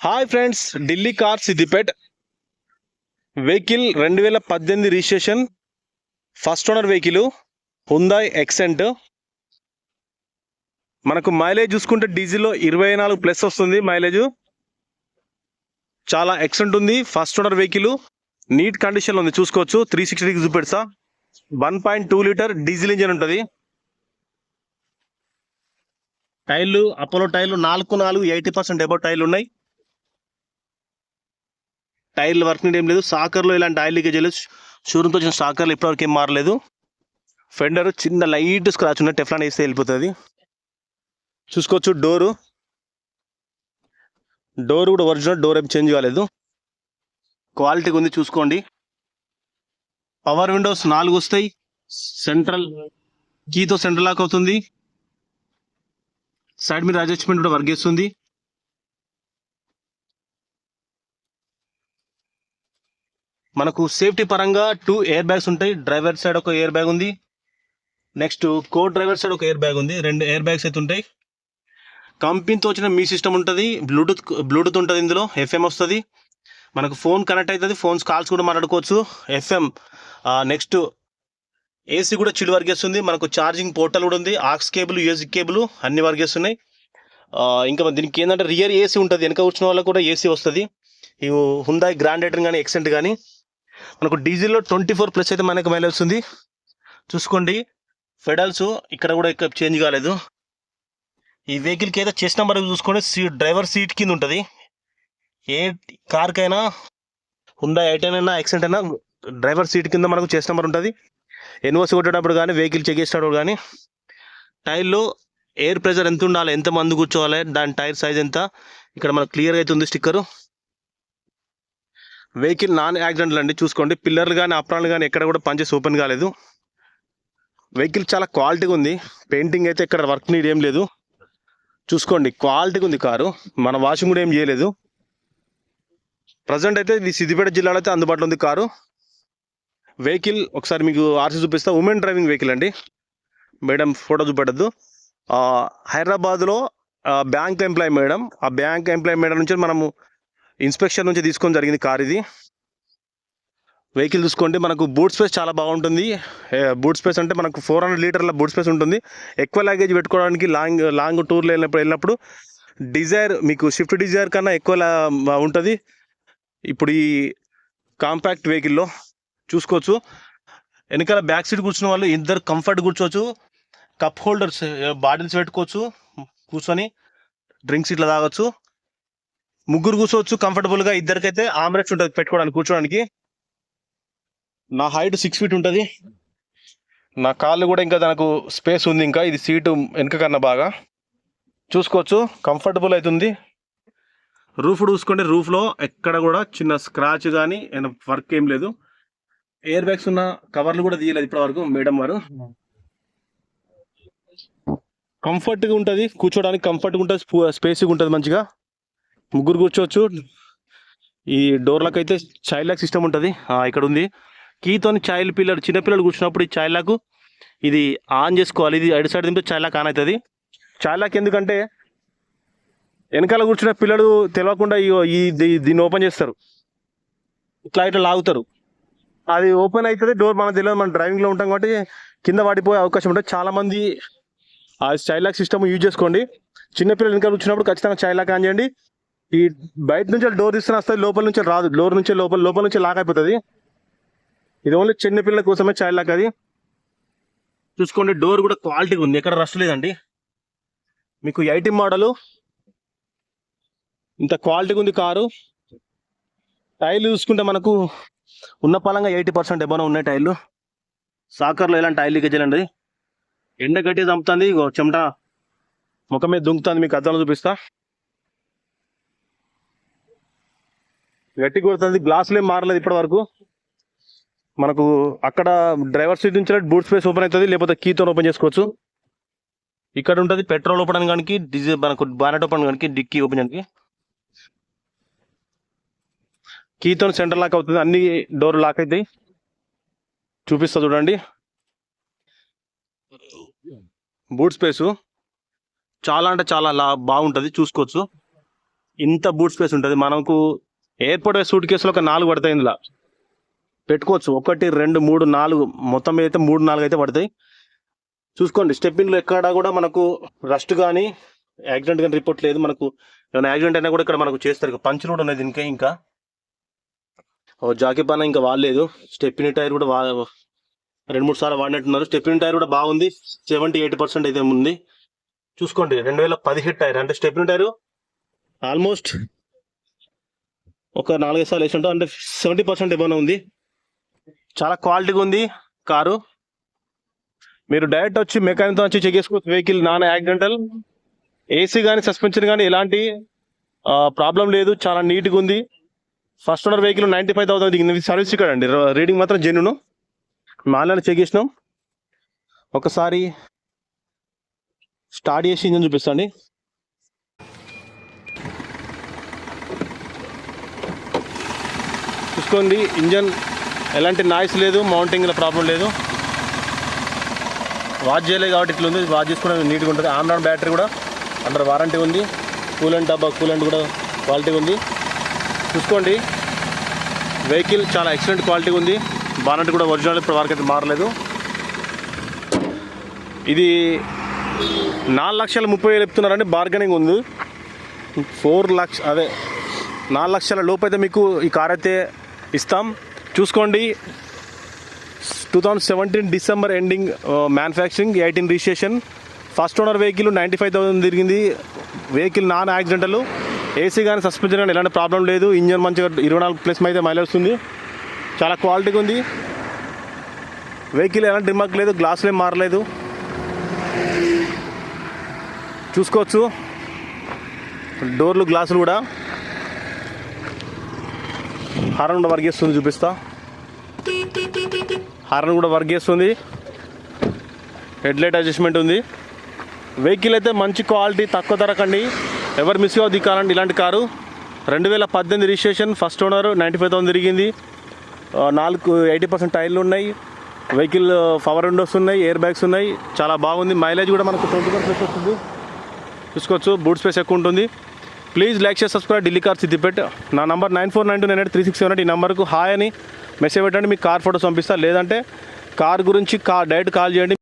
Hi friends, Delhi car Siddipet vehicle 2018 registration first owner vehicle Hyundai Xcent. మనకు mileage చూసుకుంటే డీజిల్లో 24+ వస్తుంది. Mileage చాలా ఎక్సెంట్ ఉంది. ఫస్ట్ ఓనర్ వెహికల్ నీట్ కండిషన్లో ఉంది, చూసుకోవచ్చు. 360 డిగ్రీ చూపెడతా. 1.2 లీటర్ డీజిల్ ఇంజన్ ఉంటుంది. టైర్లు అపోలో టైర్లు 4 80% అబౌవ్ టైర్లు ఉన్నాయి. టైర్లు వర్కింగ్ ఏం లేదు. సాకర్లో ఇలాంటి ఆయిల్ లీకేజ్ లేదు. షోరూమ్తో వచ్చిన సాకర్లు ఇప్పటివరకు ఏం మారలేదు. ఫెండర్ చిన్న లైట్ స్క్రాచ్ ఉన్న టెఫ్లాన్ వేస్తే వెళ్ళిపోతుంది. చూసుకోవచ్చు. డోర్ కూడా ఒరిజినల్ డోర్ ఏం చేంజ్ కాలేదు, క్వాలిటీగా ఉంది. చూసుకోండి. పవర్ విండోస్ 4 వస్తాయి. సెంట్రల్ కీతో సెంట్రల్ లాక్ అవుతుంది. సైడ్ మీద అడ్జస్ట్మెంట్ కూడా వర్క్ చేస్తుంది. మనకు సేఫ్టీ పరంగా 2 ఎయిర్ బ్యాగ్స్ ఉంటాయి. డ్రైవర్ సైడ్ ఒక ఎయిర్ బ్యాగ్ ఉంది. నెక్స్ట్ కో డ్రైవర్ సైడ్ ఒక ఎయిర్ బ్యాగ్ ఉంది. 2 ఎయిర్ బ్యాగ్స్ అయితే ఉంటాయి. కంపెనీతో వచ్చిన మీ సిస్టమ్ ఉంటుంది. బ్లూటూత్ ఉంటుంది. ఇందులో FM వస్తుంది. మనకు ఫోన్ కనెక్ట్ అవుతుంది. ఫోన్స్ కాల్స్ కూడా మాట్లాడుకోవచ్చు. FM నెక్స్ట్ AC కూడా చిల్ వర్క్ చేస్తుంది. మనకు ఛార్జింగ్ పోర్టల్ కూడా ఉంది. ఆక్స్ కేబుల్, USB కేబుల్ అన్ని వర్క్ చేస్తున్నాయి. ఇంకా దీనికి ఏంటంటే రియర్ AC ఉంటుంది. వెనక కూర్చున్న వాళ్ళకి కూడా AC వస్తుంది. ఈ హుందాయ్ గ్రాండ్ కానీ ఎక్సెంట్ కానీ మనకు డీజిల్లో 24+ అయితే మనకు మైలేజ్ వస్తుంది. చూసుకోండి. ఫెడల్స్ ఇక్కడ కూడా ఇక్కడ చేంజ్ కాలేదు. ఈ వెహికల్కి అయితే చెస్ట్ నెంబర్ చూసుకోండి. డ్రైవర్ సీట్ కింద ఉంటుంది. ఏ కార్కైనా హుందాయ్ i10 అయినా ఎక్సెంట్ అయినా డ్రైవర్ సీట్ కింద మనకు చెస్ట్ నెంబర్ ఉంటుంది. NOC కొట్టేటప్పుడు కానీ వెహికల్ చెక్ చేసేటప్పుడు కానీ టైర్లో ఎయిర్ ప్రెషర్ ఎంత ఉండాలి, ఎంత మంది కూర్చోవాలి, దాని టైర్ సైజ్ ఎంత ఇక్కడ మనకు క్లియర్గా అయితే ఉంది స్టిక్కరు. వెహికల్ నాన్ యాక్సిడెంట్లు అండి. చూసుకోండి. పిల్లర్లు కానీ అప్రాన్లు కానీ ఎక్కడ కూడా పంచెస్ ఓపెన్ కాలేదు. వెహికల్ చాలా క్వాలిటీగా ఉంది. పెయింటింగ్ అయితే ఇక్కడ వర్క్ నీడ్ ఏం లేదు. చూసుకోండి. క్వాలిటీగా ఉంది కారు. మన వాషింగ్ కూడా ఏం చేయలేదు. ప్రజెంట్ అయితే ఇది సిద్దిపేట జిల్లాలో అయితే అందుబాటులో ఉంది కారు. వెహికల్ ఒకసారి మీకు ఆర్సీ చూపిస్తా. ఉమెన్ డ్రైవింగ్ వెహికల్ అండి. మేడం ఫోటో చూపెట్టద్దు. హైదరాబాద్లో బ్యాంక్ ఎంప్లాయీ మేడం. ఆ బ్యాంక్ ఎంప్లాయీ మేడం నుంచి మనము ఇన్స్పెక్షన్ నుంచి తీసుకొని జరిగింది కార్ ఇది. వెహికల్ చూసుకోండి. మనకు బూట్ స్పేస్ చాలా బాగుంటుంది. బూట్ స్పేస్ అంటే మనకు 400 లీటర్ల బూట్ స్పేస్ ఉంటుంది. ఎక్కువ లగేజ్ పెట్టుకోవడానికి లాంగ్ టూర్లో వెళ్ళినప్పుడు డిజైర్ మీకు స్విఫ్ట్ డిజైర్ కన్నా ఎక్కువ ఉంటుంది. ఇప్పుడు ఈ కాంపాక్ట్ వెహికల్లో చూసుకోవచ్చు. వెనకాల బ్యాక్ సీట్ కూర్చున్న వాళ్ళు ఇద్దరు కంఫర్ట్ కూర్చోవచ్చు. కప్ హోల్డర్స్ బాటిల్స్ పెట్టుకోవచ్చు. కూర్చొని డ్రింక్స్ ఇట్లా తాగొచ్చు. ముగ్గురు కూర్చోవచ్చు కంఫర్టబుల్గా. ఇద్దరికైతే ఆమ్రెస్ట్ ఉంటుంది పెట్టుకోవడానికి, కూర్చోడానికి. నా హైట్ 6 ఫీట్ ఉంటుంది. నా కాళ్ళు కూడా ఇంకా దానికి స్పేస్ ఉంది. ఇంకా ఇది సీటు వెనక కన్నా బాగా చూసుకోవచ్చు. కంఫర్టబుల్ అవుతుంది. రూఫ్ చూసుకోండి. రూఫ్లో ఎక్కడ కూడా చిన్న స్క్రాచ్ కానీ వర్క్ ఏం లేదు. ఎయిర్ బ్యాగ్స్ ఉన్న కవర్లు కూడా తీయలేదు ఇప్పటి వరకు మేడం వారు. కంఫర్ట్గా ఉంటుంది కూర్చోడానికి. కంఫర్ట్గా ఉంటుంది, స్పేస్గా ఉంటుంది. మంచిగా ముగ్గురు కూర్చోవచ్చు. ఈ డోర్లకు అయితే చైల్డ్ లాక్ సిస్టమ్ ఉంటుంది. ఇక్కడ ఉంది. కీతోని చిన్నపిల్లలు కూర్చున్నప్పుడు ఈ చైల్డ్ లాక్ ఇది ఆన్ చేసుకోవాలి. ఇది అటు సైడ్ తింటే చైల్డ్ లాక్ ఆన్ అవుతుంది. చైల్డ్ లాక్ ఎందుకంటే వెనకాల కూర్చున్న పిల్లలు తెలియకుండా దీన్ని ఓపెన్ చేస్తారు. ఇట్లా లాగుతారు. అది ఓపెన్ అవుతుంది. డోర్ మనకు తెలియదు. మనం డ్రైవింగ్లో ఉంటాం కాబట్టి కింద పడిపోయే అవకాశం ఉంటుంది. చాలామంది ఆ చైల్డ్ లాక్ సిస్టమ్ యూజ్ చేసుకోండి. చిన్నపిల్లలు వెనకాల కూర్చున్నప్పుడు ఖచ్చితంగా చైల్డ్ లాక్ ఆన్ చేయండి. ఈ బయట నుంచి డోర్ తీసుకుని వస్తుంది, లోపల నుంచి రాదు. లోపల నుంచి లాక్ అయిపోతుంది. ఇది ఓన్లీ చిన్నపిల్లల కోసమే చైల్డ్ లాక్. అది చూసుకోండి. డోర్ కూడా క్వాలిటీగా ఉంది, ఎక్కడ రష్ లేదండి. మీకు 80 మోడలు, ఇంత క్వాలిటీగా ఉంది కారు. టైర్లు చూసుకుంటే మనకు ఉన్న పలంగా 80% ఎబోన ఉన్నాయి టైర్లు. సాకర్లో ఎలాంటి టైర్ లీకేజ్ అండి. ఎండ గట్టి చంపుతుంది. చెమట ముఖం మీద దుంకుతుంది. మీకు అద్దంలో చూపిస్తా. గట్టి కొడుతుంది. గ్లాసులు ఏం మారలేదు ఇప్పటి వరకు. మనకు అక్కడ డ్రైవర్ సీట్ నుంచి బూట్ స్పేస్ ఓపెన్ అవుతుంది, లేకపోతే కీతో ఓపెన్ చేసుకోవచ్చు. ఇక్కడ ఉంటుంది పెట్రోల్ ఓపెన్ కానీ, డీజిల్ మనకు బానెట్ ఓపెన్ కానీ, డిక్కీ ఓపెన్ చేయడానికి. కీతో సెంటర్ లాక్ అవుతుంది. అన్ని డోర్ లాక్ అవుతాయి. చూపిస్తా చూడండి. బూట్ స్పేసు చాలా అంటే చాలా బాగుంటుంది. చూసుకోవచ్చు. ఇంత బూట్ స్పేస్ ఉంటుంది. మనకు ఎయిర్పోర్ట్ సూట్ కేసులో ఒక 4 పడతాయి, ఇందులో పెట్టుకోవచ్చు. 1 2 3 4 మొత్తం అయితే 3 4 అయితే పడతాయి. చూసుకోండి, స్టెప్పింగ్లో ఎక్కడా కూడా మనకు రస్ట్ కానీ యాక్సిడెంట్ కానీ రిపోర్ట్ లేదు. మనకు ఏమైనా యాక్సిడెంట్ అయినా కూడా ఇక్కడ మనకు చేస్తారు. పంచులు కూడా ఉన్నాయి దీనికి. ఇంకా జాకీ పైన ఇంకా వాడలేదు. స్టెప్పిని టైర్ కూడా 2-3 సార్లు వాడినట్టున్నారు. స్టెప్పిని టైర్ కూడా బాగుంది, 70-80% అయితే ఉంది. చూసుకోండి, 2017 టైర్, అంటే స్టెప్పిని టైర్ ఆల్మోస్ట్ ఒక 4-5 సార్లు వేసి ఉంటాం, అంటే 70% ఏమైనా ఉంది. చాలా క్వాలిటీగా ఉంది కారు. మీరు డైరెక్ట్ వచ్చి మెకానిక్తో వచ్చి చెక్ చేసుకోవచ్చు. వెహికల్ నాన్ యాక్సిడెంటల్, ఏసీ కానీ సస్పెన్షన్ కానీ ఎలాంటి ప్రాబ్లం లేదు. చాలా నీట్గా ఉంది. ఫస్ట్ ఓనర్ వెహికల్ 95,000 దిగింది. సర్వీస్ ఇక్కడ అండి, రీడింగ్ మాత్రం జెన్యూన్. ఆన్లైన్ చెక్ చేసినాం. ఒకసారి స్టార్ట్ చేసి ఇంజన్ చూపిస్తాండి. చూసుకోండి, ఇంజన్ ఎలాంటి నాయిస్ లేదు, మౌంటింగ్లో ప్రాబ్లం లేదు. వాచ్ చేయలేదు కాబట్టి ఇట్లా ఉంది. వాచ్ చేసుకోవడం నీట్గా ఉంటుంది. ఆండ్రాయిడ్ బ్యాటరీ కూడా అండర్ వారంటీ ఉంది. కూలెంట్ డబ్బా కూలెంట్ కూడా క్వాలిటీగా ఉంది. చూసుకోండి, వెహికల్ చాలా ఎక్సలెంట్ క్వాలిటీగా ఉంది. బానెట్ కూడా ఒరిజినల్, ఇప్పుడు వరకు అయితే మారలేదు. ఇది 4,30,000 చెప్తున్నారండి. బార్గెనింగ్ ఉంది. 4 లక్ష, అదే 4 లక్షల లోపు అయితే మీకు ఈ కార్ అయితే ఇస్తాం. చూసుకోండి, 2017 December ending manufacturing, 18 registration. First owner vehicle 95,000 తిరిగింది. వెహికల్ నాన్ యాక్సిడెంటల్, ఏసీ కానీ సస్పెన్షన్ కానీ ఎలాంటి ప్రాబ్లం లేదు. ఇంజన్ మంచిగా 24+ అయితే మైలేజ్ వస్తుంది. చాలా క్వాలిటీగా ఉంది. వెహికల్ ఎలాంటి రిమార్క్ లేదు, గ్లాసులు ఏం మారలేదు. చూసుకోవచ్చు, డోర్లు గ్లాసులు కూడా. హారన్ కూడా వర్క్ చేస్తుంది, చూపిస్తా. హారన్ కూడా వర్క్ చేస్తుంది. హెడ్లైట్ అడ్జస్ట్మెంట్ ఉంది. వెహికల్ అయితే మంచి క్వాలిటీ, తక్కువ ధరకండి. ఎవరు మిస్ అవ్వద్దు కారండి ఇలాంటి కారు. 2018 రిజిస్ట్రేషన్, ఫస్ట్ ఓనర్, 95,000 తిరిగింది. 80% టైర్లు ఉన్నాయి. వెహికల్ పవర్ విండోస్ ఉన్నాయి, ఎయిర్ బ్యాగ్స్ ఉన్నాయి. చాలా బాగుంది. మైలేజ్ కూడా మనకు 20% వస్తుంది. చూసుకోవచ్చు, బూట్ స్పేస్ ఎక్కువ ఉంటుంది. Please like share subscribe. Delhi car Siddipet. నా నంబర్ 9492983678. ఈ నెంబర్కు హాయ్ అని మెసేజ్ పెట్టండి. మీకు కార్ ఫోటోస్ పంపిస్తా. లేదంటే కార్ గురించి డైరెక్ట్ కాల్ చేయండి.